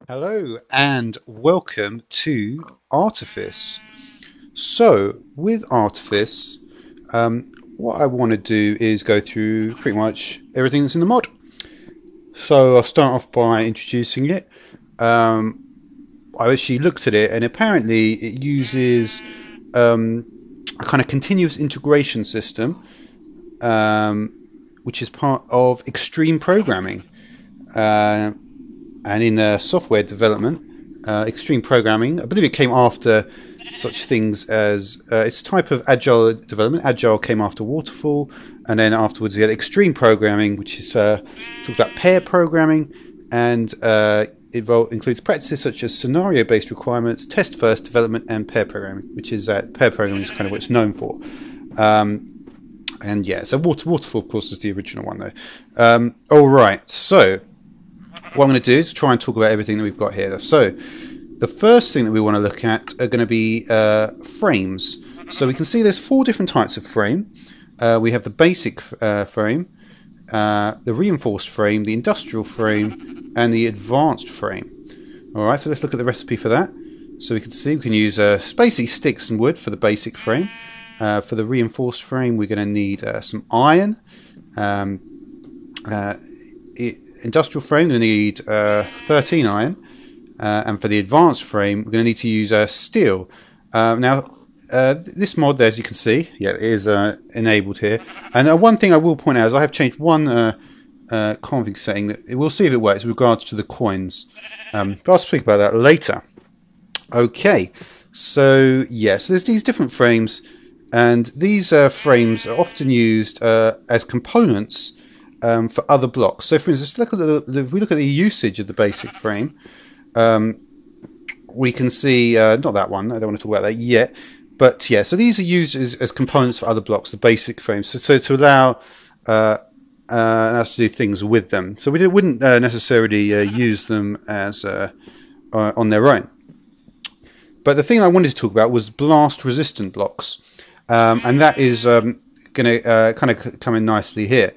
Hello and welcome to Artifice. So with Artifice, what I want to do is go through pretty much everything that's in the mod. So I'll start off by introducing it. I actually looked at it and apparently it uses a kind of continuous integration system, which is part of extreme programming. And in software development, extreme programming, I believe it came after such things as it's a type of agile development. Agile came after waterfall, and then afterwards you had extreme programming, which is talks about pair programming, and it includes practices such as scenario-based requirements, test-first development, and pair programming, which is pair programming is kind of what it's known for. And yeah, so waterfall, of course, is the original one, though. All right, so what I'm going to do is try and talk about everything that we've got here. So the first thing that we want to look at are going to be frames. So we can see there's four different types of frame. We have the basic frame, the reinforced frame, the industrial frame, and the advanced frame. Alright, so let's look at the recipe for that. So we can see we can use basically sticks and wood for the basic frame. For the reinforced frame, we're going to need some iron. Industrial frame, we're going to need 13 iron, and for the advanced frame we're going to need to use steel. Now this mod there, as you can see, yeah, it is enabled here, and one thing I will point out is I have changed one config setting that we'll see if it works with regards to the coins, but I'll speak about that later. Okay, so yes, there's these different frames, and these frames are often used as components for other blocks. So for instance, if we look at the usage of the basic frame, we can see, not that one, I don't want to talk about that yet, but yeah, so these are used as components for other blocks, the basic frames, so to allow us to do things with them. So we wouldn't necessarily use them as on their own. But the thing I wanted to talk about was blast resistant blocks, and that is going to kind of come in nicely here.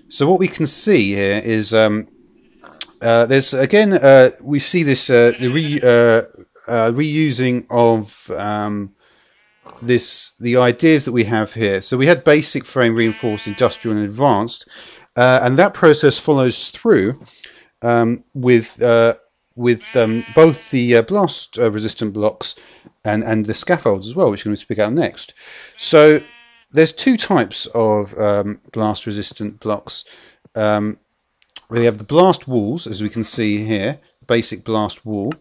So what we can see here is there's again we see this the reusing of the ideas that we have here. So we had basic frame, reinforced, industrial, and advanced, and that process follows through with both the blast resistant blocks and the scaffolds as well, which I'm going to speak out next. So there's two types of blast resistant blocks. We have the blast walls, as we can see here, basic blast wall,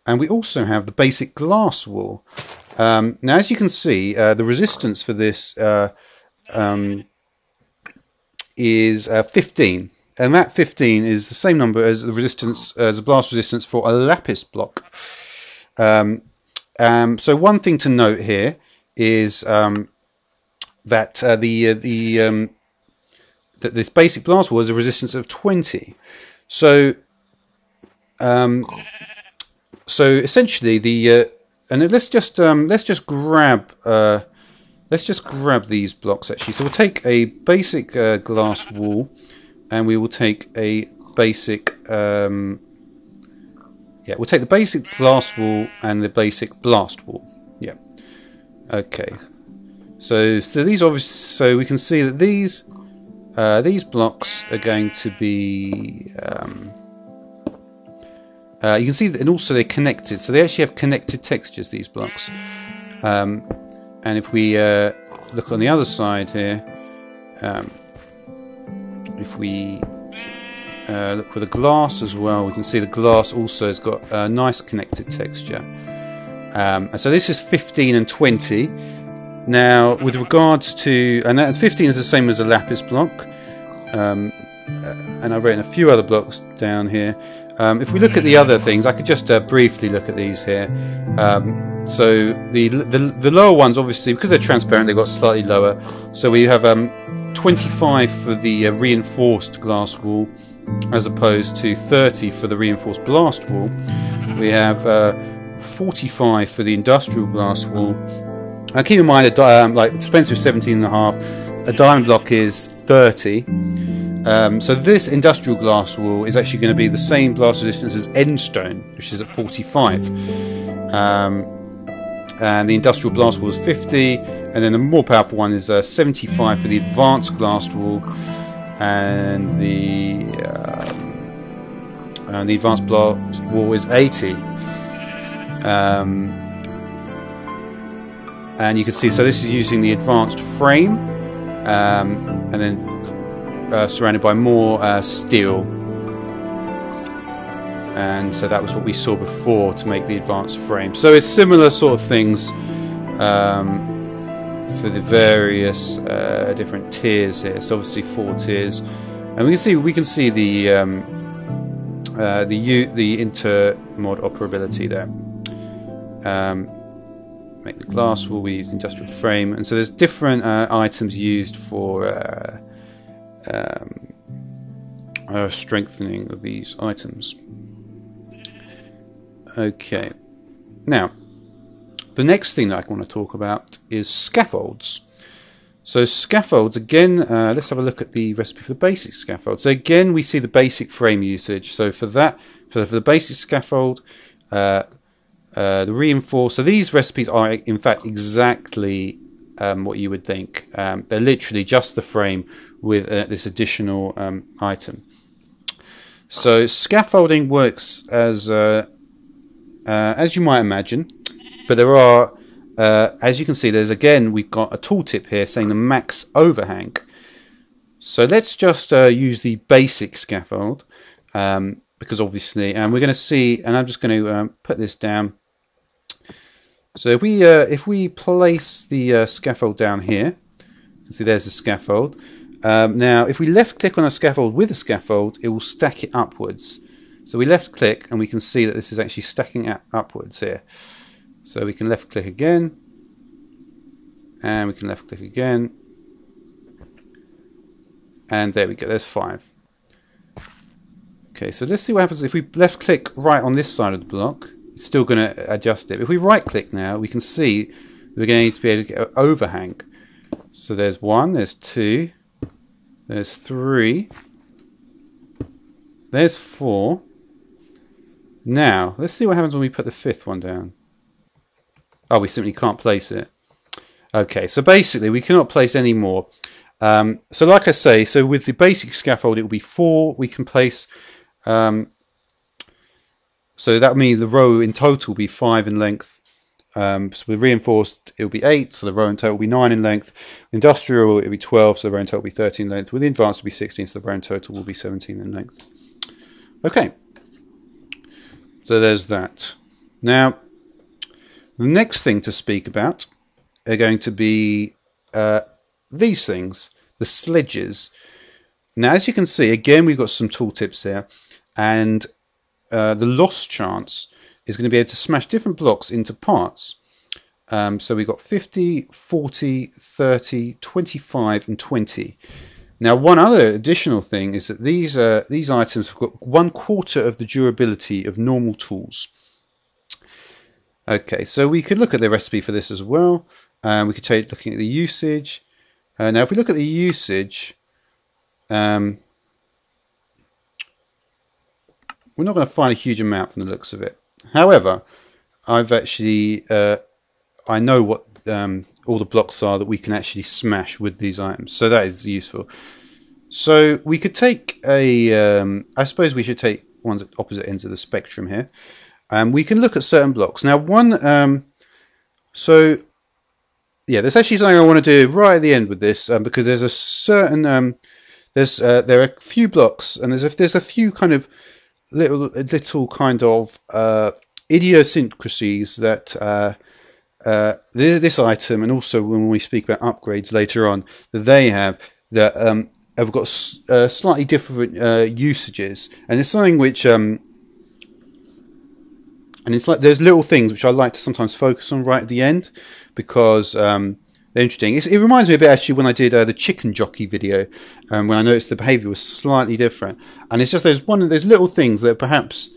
and we also have the basic glass wall. Now, as you can see, the resistance for this is 15, and that 15 is the same number as the resistance, as the blast resistance for a lapis block. So one thing to note here is that that this basic blast wall has a resistance of 20. So so essentially and let's just grab these blocks actually. So we'll take a basic glass wall, and we will take a basic we'll take the basic glass wall and the basic blast wall. Yeah. Okay. So these obviously, so we can see that these blocks are going to be you can see that, and also they're connected, so they actually have connected textures, these blocks. And if we look on the other side here, if we look for the glass as well, we can see the glass also has got a nice connected texture. And so this is 15 and 20. Now, with regards to, and 15 is the same as a lapis block, and I've written a few other blocks down here. If we look at the other things, I could just briefly look at these here. So the lower ones, obviously, because they're transparent, they've got slightly lower. So we have 25 for the reinforced glass wall, as opposed to 30 for the reinforced blast wall. We have 45 for the industrial glass wall. Now keep in mind, like Spencer is 17.5, a diamond block is 30, So this industrial glass wool is actually going to be the same blast resistance as endstone, which is at 45. And the industrial blast wool is 50, and then the more powerful one is 75 for the advanced glass wool, and the advanced blast wool is 80. And you can see, so this is using the advanced frame, and then surrounded by more steel. And so that was what we saw before to make the advanced frame. So it's similar sort of things for the various different tiers here. So obviously 4 tiers, and we can see the inter-mod operability there. Make the glass wool, we use industrial frame, and so there's different items used for strengthening of these items. Okay, now the next thing that I want to talk about is scaffolds. So scaffolds, again, let's have a look at the recipe for the basic scaffold. So again, we see the basic frame usage. So for that, for the basic scaffold, the reinforce. So these recipes are in fact exactly what you would think. They're literally just the frame with this additional item. So scaffolding works as you might imagine, but there are, as you can see, we've got a tooltip here saying the max overhang. So let's just use the basic scaffold, because obviously, and we're going to see, and I'm just going to put this down. So if we place the scaffold down here, you can see there's the scaffold. Now, if we left click on a scaffold with a scaffold, it will stack it upwards. So we left click and we can see that this is actually stacking upwards here. So we can left click again, and we can left click again, and there we go, there's 5. Okay, so let's see what happens if we left click right on this side of the block. It's still going to adjust it. If we right click now, we can see we're going to be able to get an overhang. So there's 1, there's 2, there's 3, there's 4. Now, let's see what happens when we put the 5th one down. Oh, we simply can't place it. Okay, so basically we cannot place any more. So like I say, so with the basic scaffold it will be 4 we can place. So that means the row in total will be 5 in length. So with reinforced it will be 8, so the row in total will be 9 in length. Industrial it will be 12, so the row in total will be 13 in length. With the advanced it will be 16, so the row in total will be 17 in length. Okay. So there's that. Now, the next thing to speak about are going to be these things, the sledges. Now, as you can see, again, we've got some tooltips here, and the loss chance is going to be able to smash different blocks into parts. So we've got 50, 40, 30, 25, and 20. Now, one other additional thing is that these items have got 1/4 of the durability of normal tools. Okay, so we could look at the recipe for this as well. We could take looking at the usage. Now, if we look at the usage, we're not going to find a huge amount from the looks of it. However, I've actually I know what all the blocks are that we can actually smash with these items, so that is useful. So we could take I suppose we should take ones at opposite ends of the spectrum here. We can look at certain blocks. Now so yeah, there's actually something I want to do right at the end with this, because there's a certain there are a few blocks, and there's a few kind of little kind of idiosyncrasies that this item, and also when we speak about upgrades later on, that they have got slightly different usages, and it's something which and it's like there's little things which I like to sometimes focus on right at the end, because they're interesting. It reminds me a bit actually when I did the chicken jockey video, when I noticed the behaviour was slightly different, and it's just there's one of those little things that perhaps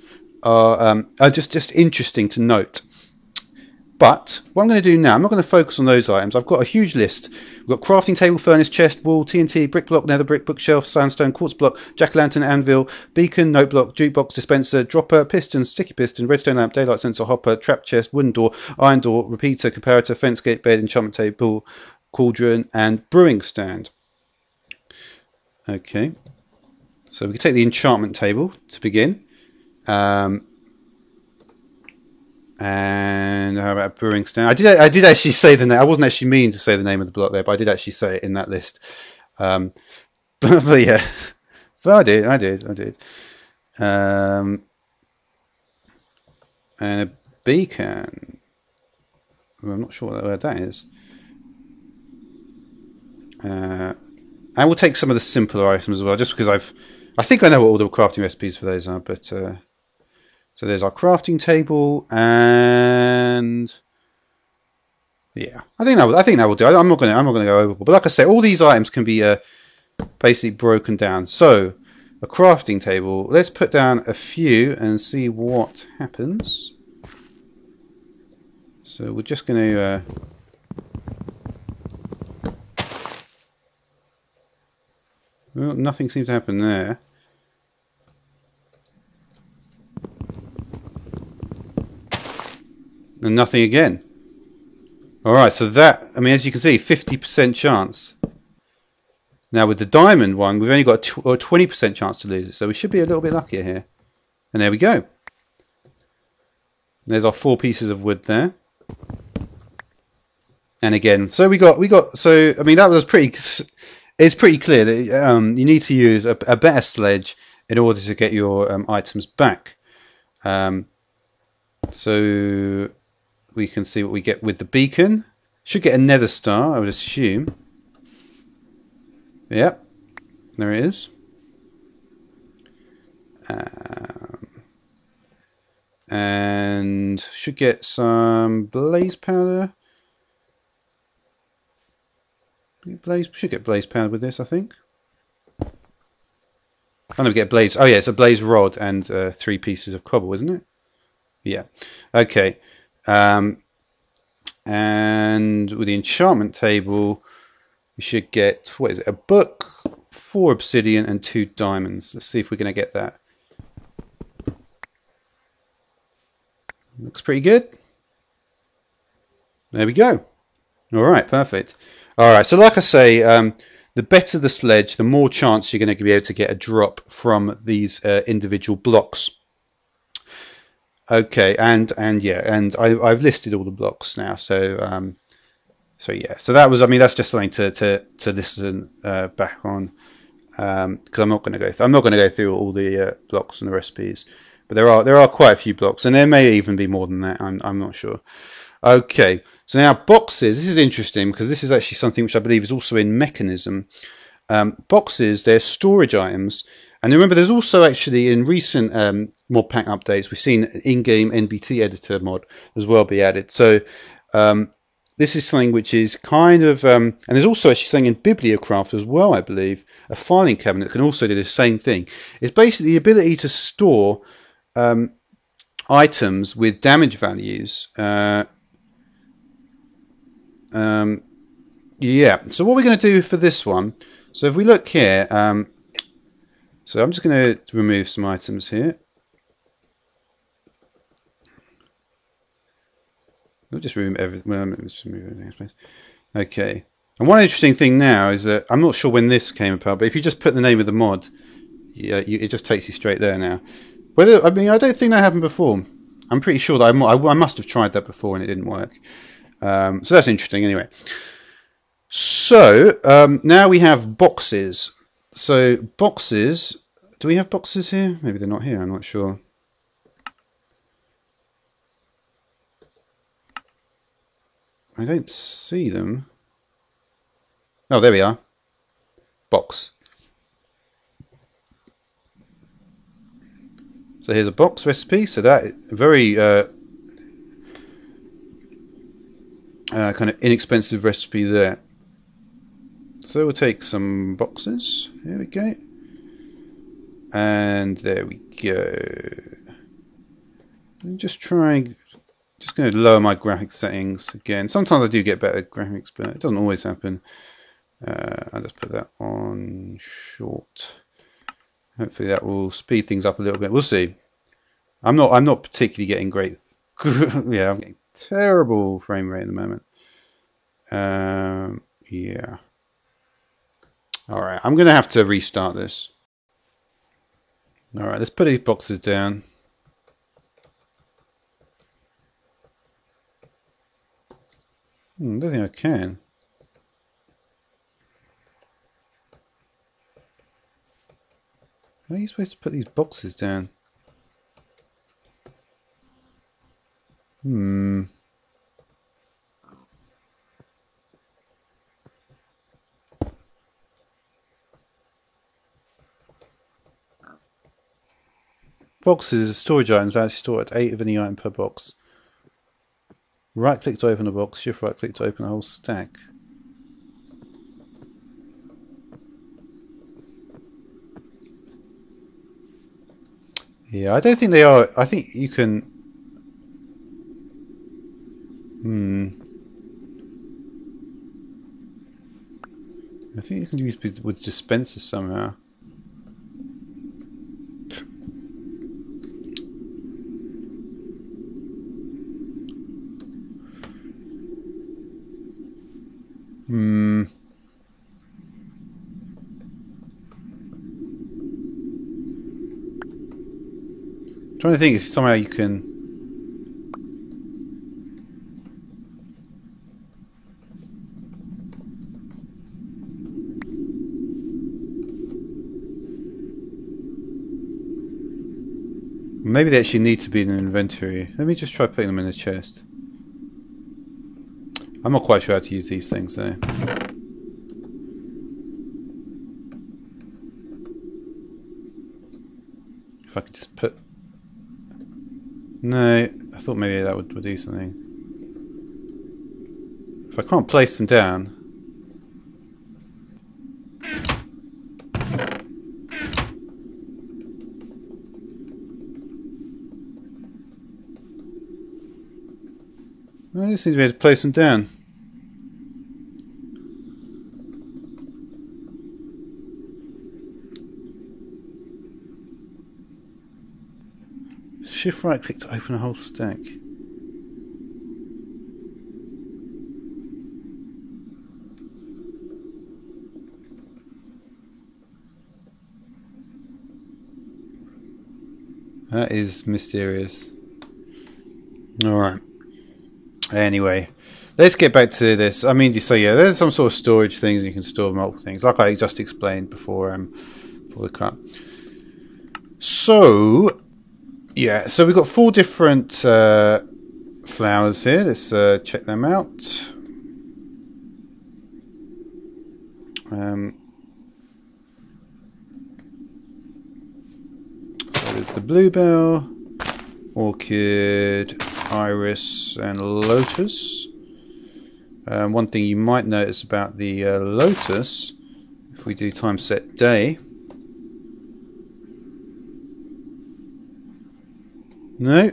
are just interesting to note. But what I'm going to do now, I'm not going to focus on those items. I've got a huge list. We've got crafting table, furnace, chest, wall, TNT, brick block, nether brick, bookshelf, sandstone, quartz block, jack-o'-lantern, anvil, beacon, note block, jukebox, dispenser, dropper, piston, sticky piston, redstone lamp, daylight sensor, hopper, trap chest, wooden door, iron door, repeater, comparator, fence gate, bed, enchantment table, cauldron, and brewing stand. Okay, so we can take the enchantment table to begin. And how about brewing stand? I did actually say the name. I wasn't actually meaning to say the name of the block there, but I did actually say it in that list. But yeah, so I did. And a beacon. Well, I'm not sure where that is. And we'll take some of the simpler items as well, just because I think I know what all the crafting recipes for those are, but. So there's our crafting table, and yeah, I think that will do. I'm not going to go overboard. But like I say, all these items can be basically broken down. So a crafting table. Let's put down a few and see what happens. So we're just going to. Well, nothing seems to happen there. And nothing again. Alright, so that, I mean, as you can see, 50% chance. Now with the diamond one, we've only got a 20% chance to lose it, so we should be a little bit luckier here. And there we go. There's our 4 pieces of wood there. And again, so so I mean, that was it's pretty clear that you need to use a better sledge in order to get your items back. So we can see what we get with the beacon. Should get a nether star, I would assume. Yep, there it is. And should get some blaze powder. Should get blaze powder with this, I think. I'm going to get blaze. Oh yeah, it's a blaze rod and 3 pieces of cobble, isn't it? Yeah. Okay. And with the enchantment table, we should get, what is it, a book, 4 obsidian and 2 diamonds. Let's see if we're going to get that. Looks pretty good. There we go. Alright, perfect. Alright, so like I say, the better the sledge, the more chance you're going to be able to get a drop from these individual blocks. Okay, and yeah, and I've listed all the blocks now, so so yeah, so that was, I mean, that's just something to listen back on, because I'm not going to go through all the blocks and the recipes, but there are quite a few blocks, and there may even be more than that. I'm not sure. Okay, so now boxes. This is interesting because this is actually something which I believe is also in mechanism. Boxes, they're storage items. And remember, there's also actually in recent mod pack updates, we've seen an in-game NBT editor mod as well be added. So this is something which is kind of, and there's also actually something in Bibliocraft as well, I believe, a filing cabinet that can also do the same thing. It's basically the ability to store items with damage values. Yeah, so what we're going to do for this one, so if we look here, so I'm just going to remove some items here. We'll just remove everything. Let's remove everything. Okay. And one interesting thing now is that I'm not sure when this came about, but if you just put the name of the mod, yeah, it just takes you straight there now. I mean, I don't think that happened before. I'm pretty sure that I must have tried that before and it didn't work. So that's interesting anyway. So now we have boxes. So boxes, do we have boxes here? Maybe they're not here, I'm not sure. I don't see them. Oh, there we are. Box. So here's a box recipe. So that very kind of inexpensive recipe there. So we'll take some boxes. Here we go. And there we go. And just try and Just going to lower my graphics settings again. Sometimes I do get better graphics, but it doesn't always happen. I'll just put that on short. Hopefully that will speed things up a little bit. We'll see. I'm not particularly getting great. Yeah, I'm getting terrible frame rate at the moment. Yeah. All right, I'm going to have to restart this. All right, let's put these boxes down. I don't think I can. How are you supposed to put these boxes down? Boxes, storage items, actually store at 8 of any item per box. Right click to open a box, shift right click to open a whole stack. Yeah, I don't think they are. I think you can. I think you can use with dispensers somehow. I'm trying to think if somehow you can. Maybe they actually need to be in an inventory. Let me just try putting them in a chest. I'm not quite sure how to use these things though. If I could just put... No, I thought maybe that would do something. If I can't place them down... I just need to be able to place them down. Shift right click to open a whole stack. That is mysterious. Alright. Anyway, let's get back to this. I mean, so yeah, there's some sort of storage things. You can store multiple things, like I just explained before the cut. So, yeah, so we've got 4 different flowers here. Let's check them out. So there's the bluebell, orchid, iris and lotus. One thing you might notice about the lotus, if we do time set day, no,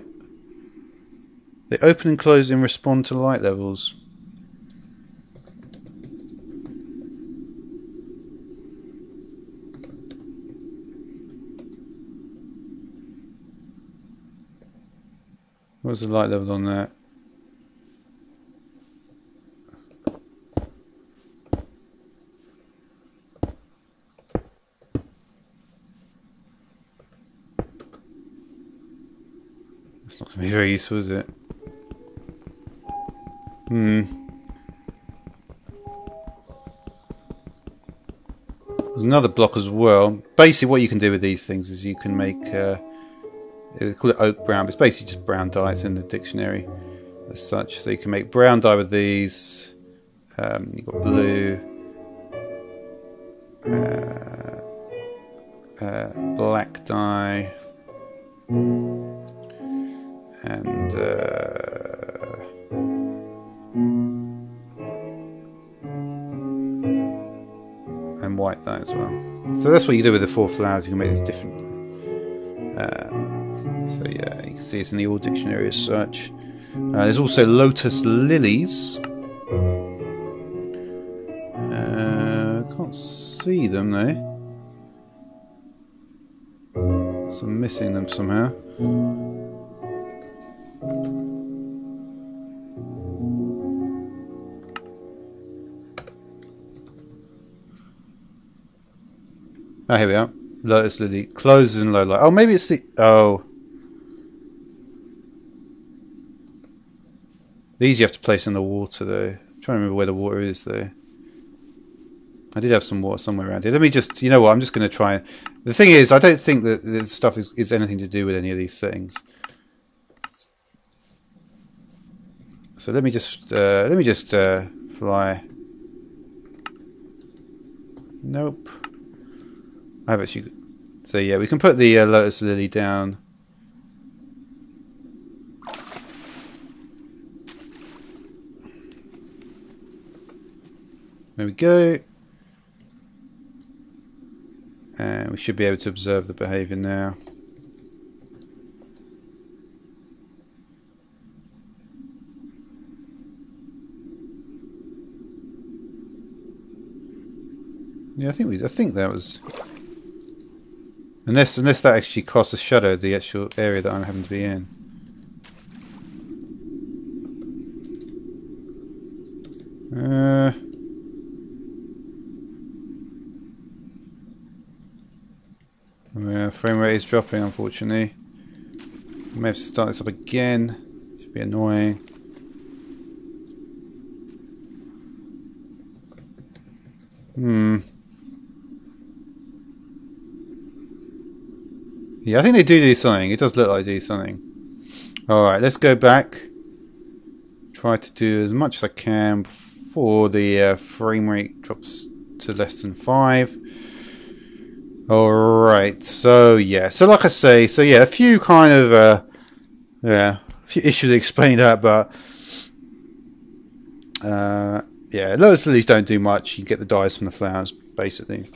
they open and close and respond to light levels. What's the light level on that? That's not going to be very useful, is it? There's another block as well. Basically what you can do with these things is you can make... they call it oak brown, but it's basically just brown dye. It's in the dictionary as such. So you can make brown dye with these. You've got blue, black dye, and white dye as well. So that's what you do with the 4 flowers. You can make these different. So yeah, you can see it's in the All Dictionary as such. There's also Lotus Lilies. Can't see them though. So I'm missing them somehow. Oh, here we are. Lotus Lily closes in low light. Oh, maybe it's the... Oh. These you have to place in the water though. I'm trying to remember where the water is though. I did have some water somewhere around here. Let me just... You know what? I'm just going to try... The thing is, I don't think that this stuff is anything to do with any of these settings. So let me just fly. Nope. I have actually... So yeah, we can put the Lotus Lily down. There we go. And we should be able to observe the behaviour now. Yeah, I think that was... Unless that actually casts a shadow of the actual area that I'm having to be in. Yeah, frame rate is dropping, unfortunately. I may have to start this up again. Should be annoying. Yeah, I think they do something. It does look like they do something. Alright, let's go back. Try to do as much as I can before the frame rate drops to less than 5. Alright, so yeah. So like I say, so yeah, a few kind of a few issues to explain that, but yeah, Lotus Lilies don't do much. You get the dyes from the flowers, basically.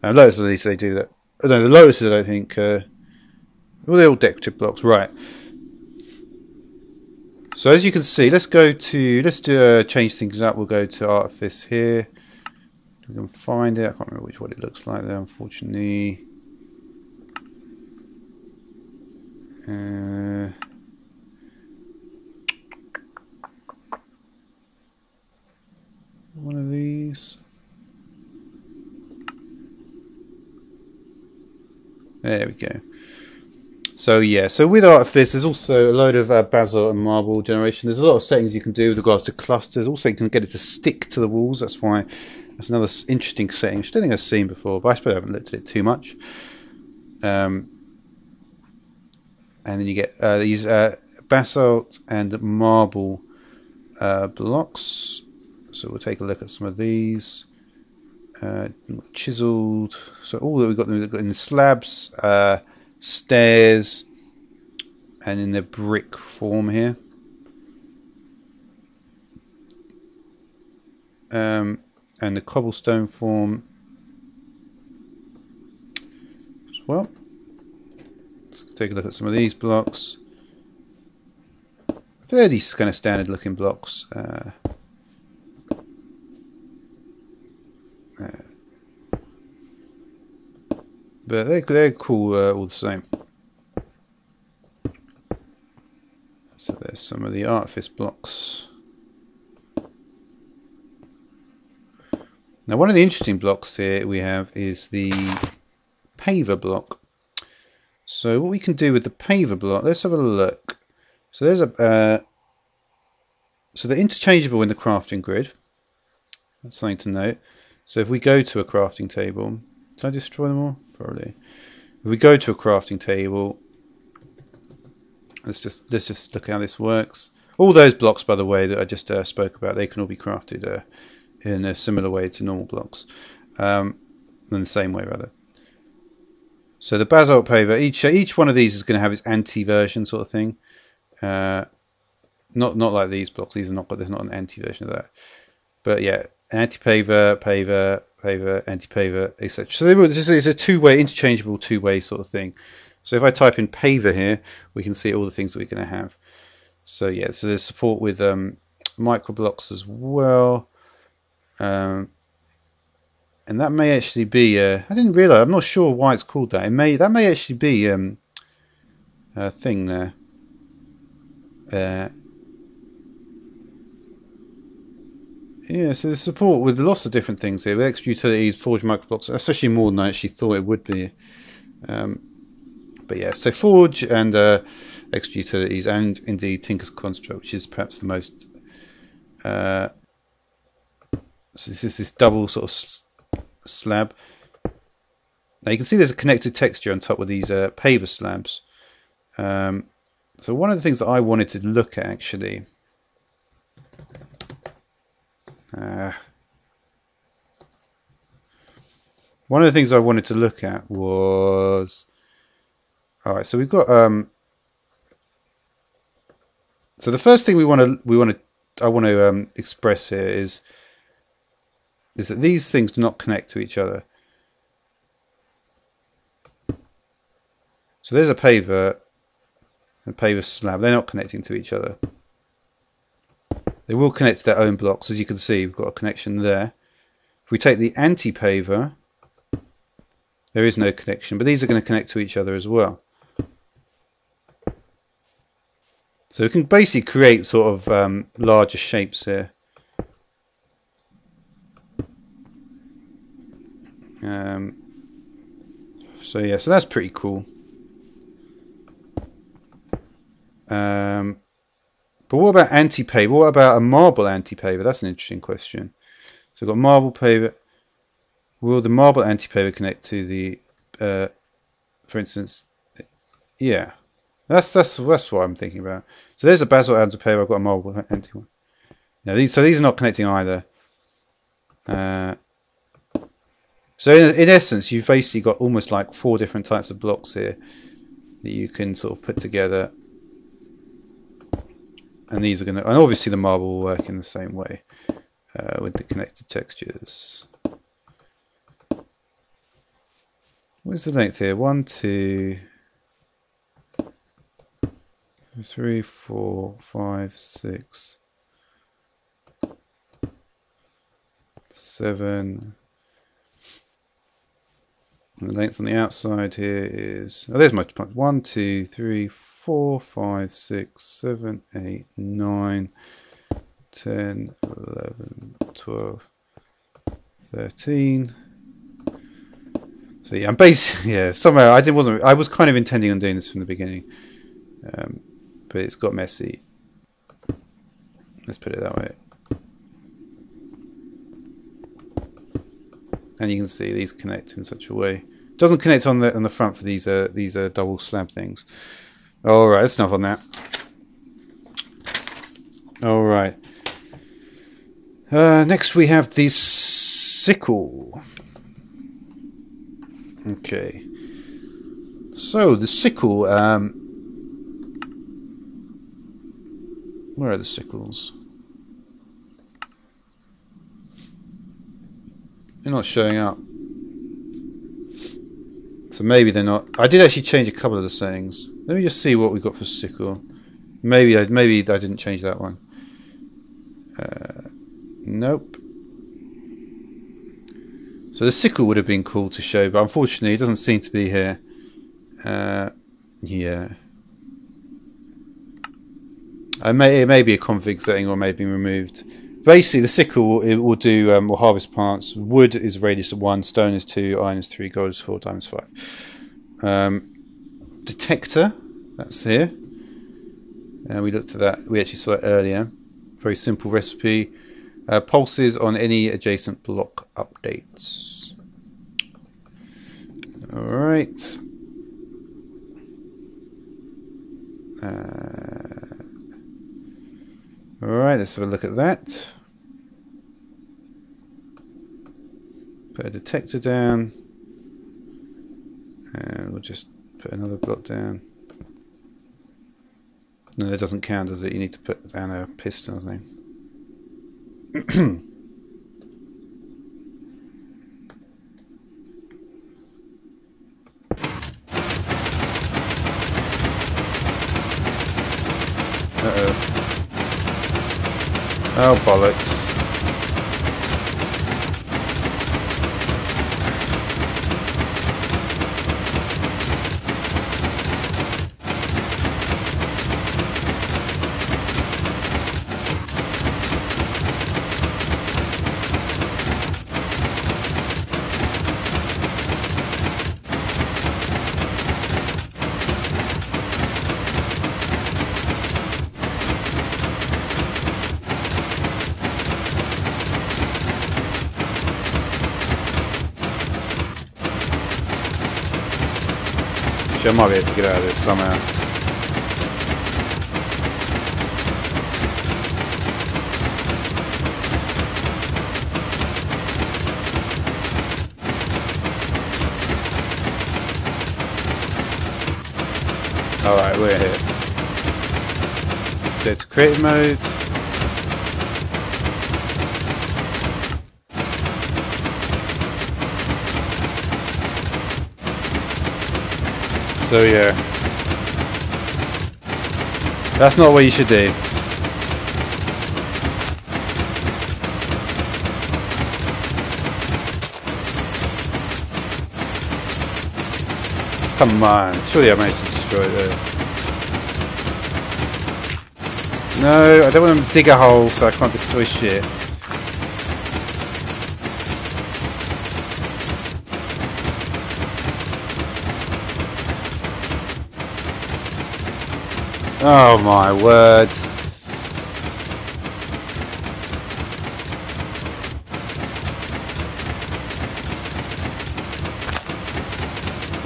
Lotus Lilies, they do that. No, the Lotuses, I don't think. Well, they're all decorative blocks, right? So as you can see, let's change things up. We'll go to Artifice here. We can find it. I can't remember what it looks like there, unfortunately. One of these. There we go. So yeah, so with Artifice, there's also a load of basalt and marble generation. There's a lot of settings you can do with regards to clusters. Also, you can get it to stick to the walls. That's another interesting setting, which I don't think I've seen before, but I suppose I haven't looked at it too much. And then you get these basalt and marble blocks. So we'll take a look at some of these. Chiseled. So all that we've got in the slabs, stairs, and in the brick form here. And the cobblestone form as well. Let's take a look at some of these blocks. Fairly kind of standard looking blocks. But they're cool all the same. So there's some of the Artifice blocks. Now one of the interesting blocks here we have is the Paver Block. So what we can do with the Paver Block, let's have a look. So there's so they're interchangeable in the crafting grid. That's something to note. So if we go to a crafting table, did I destroy them all? Probably. If we go to a crafting table, let's just look at how this works. All those blocks, by the way, that I just spoke about, they can all be crafted in a similar way to normal blocks, in the same way rather. So the basalt paver, each one of these is going to have its anti-version sort of thing. Not like these blocks. These are not. There's not an anti-version of that. But yeah, anti-paver, paver, paver, anti-paver, etc. So it's a two-way, interchangeable two-way sort of thing. So if I type in paver here, we can see all the things that we're going to have. So yeah, so there's support with micro blocks as well, and that may actually be. I didn't realize. I'm not sure why it's called that. That may actually be a thing there. Yeah, so there's support with lots of different things here, with extra utilities, forge microblocks, especially more than I actually thought it would be. But yeah, so forge and extra utilities, and indeed Tinker's Construct, which is perhaps the most. So this is this double sort of slab. Now you can see there's a connected texture on top of these paver slabs. So one of the things that I wanted to look at actually. One of the things I wanted to look at was, all right. So we've got so the first thing I want to express here is that these things do not connect to each other. So there's a paver slab. They're not connecting to each other. They will connect to their own blocks. As you can see, we've got a connection there. If we take the anti-paver, there is no connection, but these are going to connect to each other as well. So we can basically create sort of larger shapes here. So yeah, so that's pretty cool. But what about anti-paver? What about a marble anti-paver? That's an interesting question. So we've got marble paver. Will the marble anti-paver connect to the, for instance, yeah, that's what I'm thinking about. So there's a basalt anti-paver. I've got a marble anti one. Now these are not connecting either. So in essence, you've basically got almost like 4 different types of blocks here that you can sort of put together. And these are going to, and obviously the marble will work in the same way with the connected textures. What's the length here? 1, 2, 3, 4, 5, 6, 7. And the length on the outside here is, oh, there's my 1, 2, 3, 4, 5, 6, 7, 8, 9, 10, 11, 12, 13. So yeah, I'm basically, yeah, somehow I was kind of intending on doing this from the beginning, but it's got messy. Let's put it that way. And you can see these connect in such a way. It doesn't connect on the front for these double slab things. All right, that's enough on that. All right. Next we have the sickle. Okay. So the sickle. Where are the sickles? They're not showing up. So maybe they're not. I did actually change a couple of the settings. Let me just see what we got for sickle. Maybe I didn't change that one. Nope. So the sickle would have been cool to show, but unfortunately it doesn't seem to be here. Yeah. It may be a config setting or may have been removed. Basically, the sickle will do will harvest plants. Wood is radius of 1, stone is 2, iron is 3, gold is 4, diamond is 5. Detector, that's here. We looked at that. We actually saw it earlier. Very simple recipe. Pulses on any adjacent block updates. All right. All right, let's have a look at that. Put a detector down, and we'll just put another block down. No, that doesn't count, does it? You need to put down a piston or something. Uh-oh. Oh, bollocks. I might be able to get out of this somehow. Alright, we're here. Let's go to creative mode. So yeah, that's not what you should do. Come on, surely I managed to destroy it there. No, I don't want to dig a hole so I can't destroy shit. Oh my word.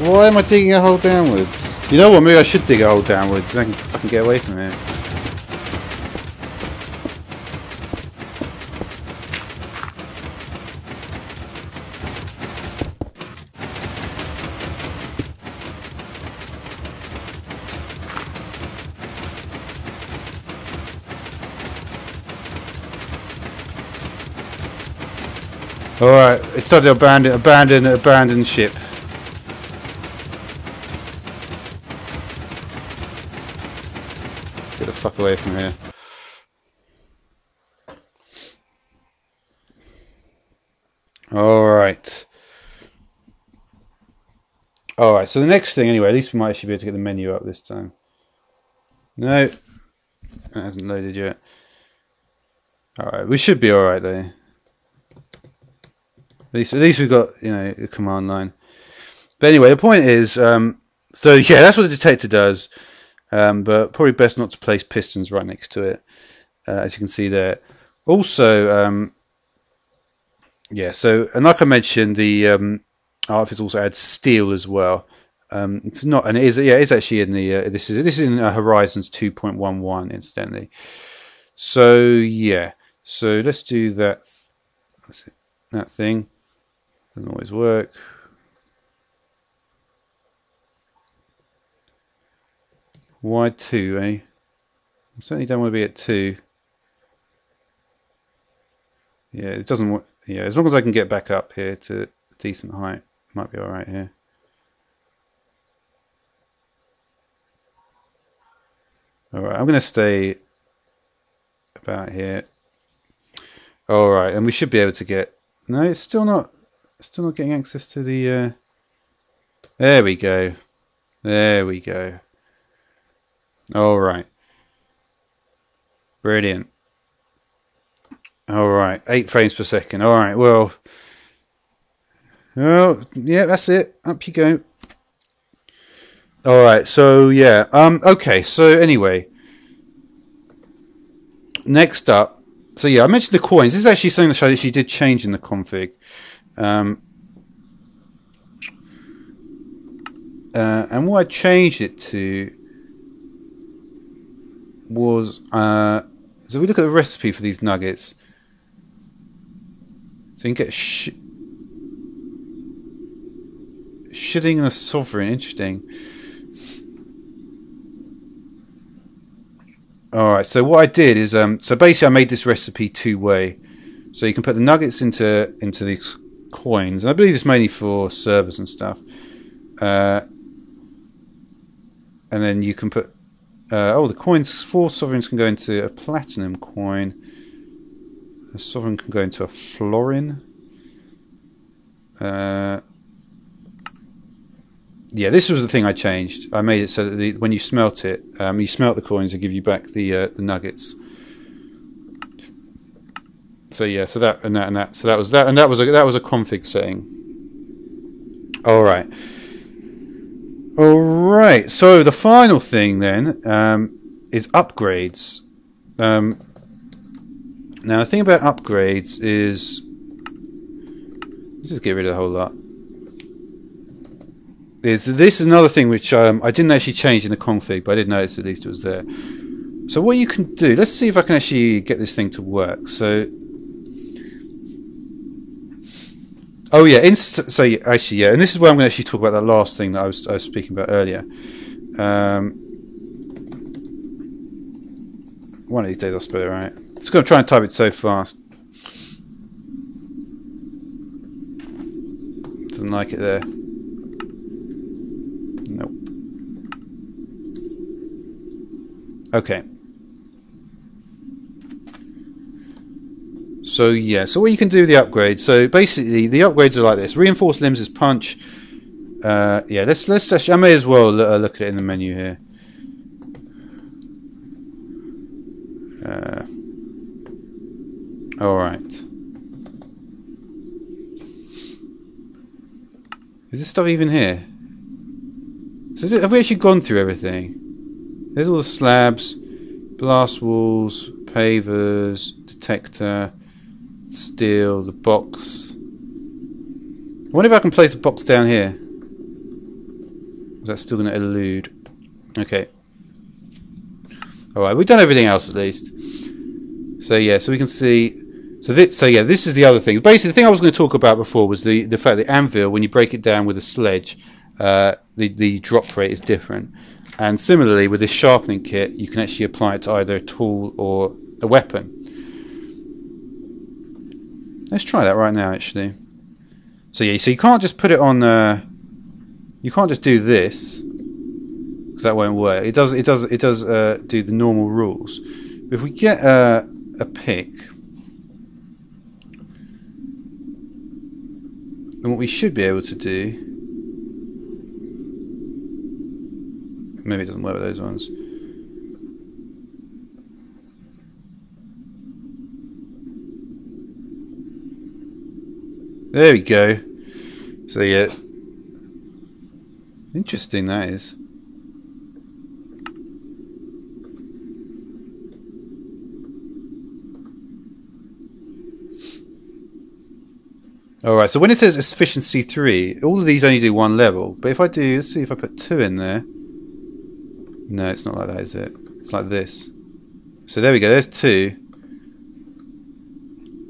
Why am I digging a hole downwards? You know what, maybe I should dig a hole downwards and I can fucking get away from here. Alright, it's time to abandon ship. Let's get the fuck away from here. Alright. Alright, so the next thing anyway, at least we might actually be able to get the menu up this time. No. It hasn't loaded yet. Alright, we should be alright though. At least we've got, you know, a command line. But anyway, the point is, so yeah, that's what the detector does. But probably best not to place pistons right next to it, as you can see there. Also, yeah. So, and like I mentioned, the Artifice also adds steel as well. It's not, and it is, yeah, it's actually in the this is in Horizons 2.11, incidentally. So yeah, so let's do that. What's it? That thing. Doesn't always work. Why 2, eh? I certainly don't want to be at 2. Yeah, it doesn't. Yeah, as long as I can get back up here to a decent height, might be all right here. All right, I'm going to stay about here. All right, and we should be able to get. No, it's still not getting access to the. There we go. There we go. All right. Brilliant. All right, 8 frames per second. All right, well, oh yeah, that's it. Up you go. All right, so yeah, okay. So anyway, next up, so yeah, I mentioned the coins. This is actually something that I actually did change in the config, and what I changed it to was so we look at the recipe for these nuggets. So you can get shitting a sovereign. Interesting. Alright, so what I did is so basically I made this recipe two-way. So you can put the nuggets into these coins, and I believe it's mainly for servers and stuff. And then you can put the coins, 4 sovereigns can go into a platinum coin. A sovereign can go into a florin. Yeah, this was the thing I changed. I made it so that when you smelt it, you smelt the coins and give you back the nuggets. So yeah, so that was that, and that was a config setting. All right. So the final thing then is upgrades. Now the thing about upgrades is, let's just get rid of the whole lot. This is another thing which I didn't actually change in the config, but I did notice at least it was there. So what you can do, let's see if I can actually get this thing to work. So, oh yeah, so actually yeah, and this is where I'm going to actually talk about that last thing that I was speaking about earlier. One of these days I'll spell it right. Just going to try and type it so fast. Doesn't like it there. Nope. Okay. So yeah, so what you can do with the upgrades. So basically, the upgrades are like this: reinforced limbs is punch. Yeah, let's actually, I may as well look at it in the menu here. All right. Is this stuff even here? So have we actually gone through everything? There's all the slabs, blast walls, pavers, detector, steel, the box. I wonder if I can place a box down here. Is that still going to elude? Okay. Alright, we've done everything else at least. So yeah, so we can see. So yeah, this is the other thing. Basically, the thing I was going to talk about before was the fact that anvil, when you break it down with a sledge, the drop rate is different. And similarly, with this sharpening kit, you can actually apply it to either a tool or a weapon. Let's try that right now, actually. So yeah, so you can't just put it on. You can't just do this, because that won't work. It does do the normal rules. But if we get a pick, then what we should be able to do, maybe it doesn't work with those ones. There we go. So yeah, interesting that is. Alright, so when it says efficiency 3, all of these only do 1 level. But if I do, let's see if I put 2 in there. No, it's not like that, is it? It's like this. So there we go, there's 2.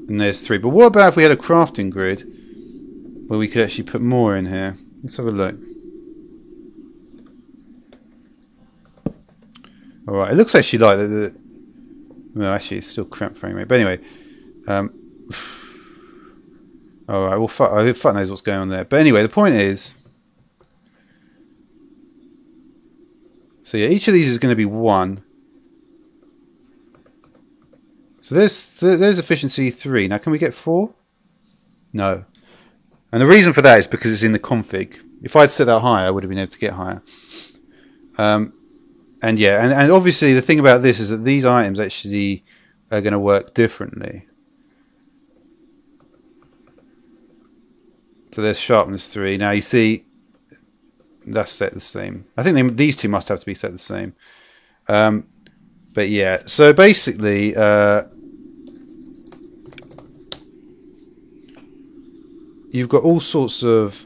And there's 3. But what about if we had a crafting grid where we could actually put more in here? Let's have a look. Alright, it looks actually like well, actually, it's still cramped frame rate. But anyway. Alright, well, fuck knows what's going on there. But anyway, the point is. So yeah, each of these is going to be 1. So there's efficiency 3. Now, can we get 4? No. And the reason for that is because it's in the config. If I'd set that higher, I would have been able to get higher. And yeah, and obviously the thing about this is that these items actually are going to work differently. So there's sharpness 3. Now you see that's set the same. I think these two must have to be set the same. But yeah, so basically you've got all sorts of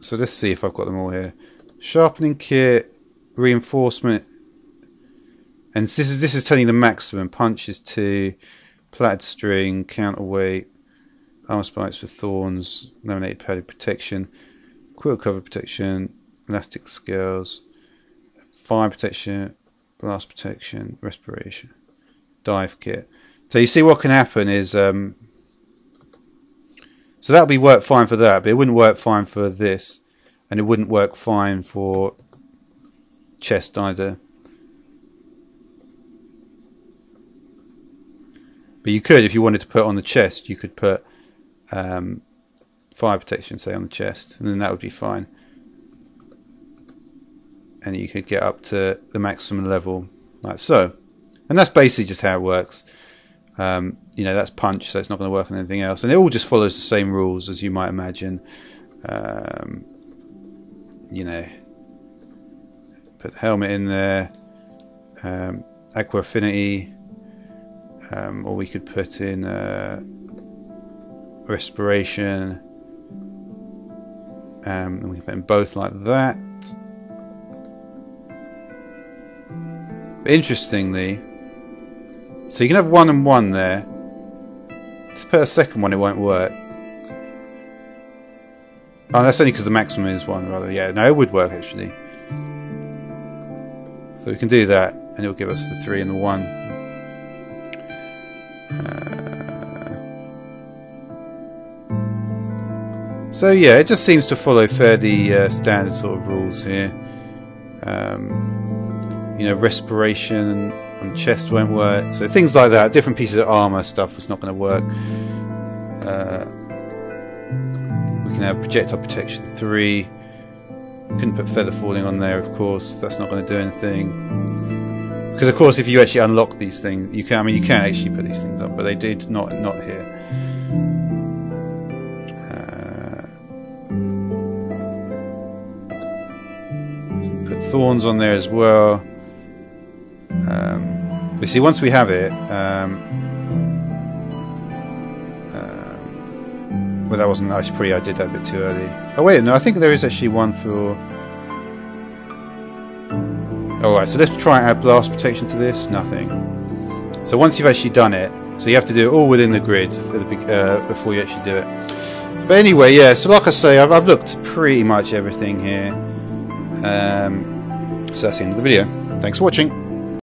so let's see if I've got them all here. Sharpening kit, reinforcement, and this is telling you the maximum. Punch is 2, plaited string, counterweight, armor spikes with thorns, laminated padded protection, quilt cover protection, elastic scales, fire protection, blast protection, respiration, dive kit. So you see what can happen is so So that would work fine for that, but it wouldn't work fine for this, and it wouldn't work fine for chest either. But you could, if you wanted to put on the chest, you could put fire protection, say, on the chest, and then that would be fine. And you could get up to the maximum level, like so. And that's basically just how it works. You know, that's punch, so it's not going to work on anything else. And it all just follows the same rules as you might imagine. You know, put the helmet in there, aqua affinity, or we could put in respiration, and we can put in both like that. But interestingly, so you can have 1 and 1 there. To put a second one, it won't work. Oh, that's only because the maximum is 1, rather. Yeah, no, it would work actually. So we can do that, and it'll give us the 3 and the 1. So yeah, it just seems to follow fairly standard sort of rules here. You know, respiration on chest won't work. So things like that, different pieces of armor stuff is not going to work. We can have projectile protection 3. Couldn't put feather falling on there, of course. That's not going to do anything. Because of course, if you actually unlock these things, you can. I mean, you can actually put these things up, but they did not here. Put thorns on there as well. But see, once we have it, well, that wasn't actually I did that a bit too early. Oh wait, no, I think there is actually one for. Alright, so let's try and add blast protection to this. Nothing. So once you've actually done it, so you have to do it all within the grid for the, before you actually do it. But anyway, yeah, so like I say, I've looked pretty much everything here. So that's the end of the video. Thanks for watching.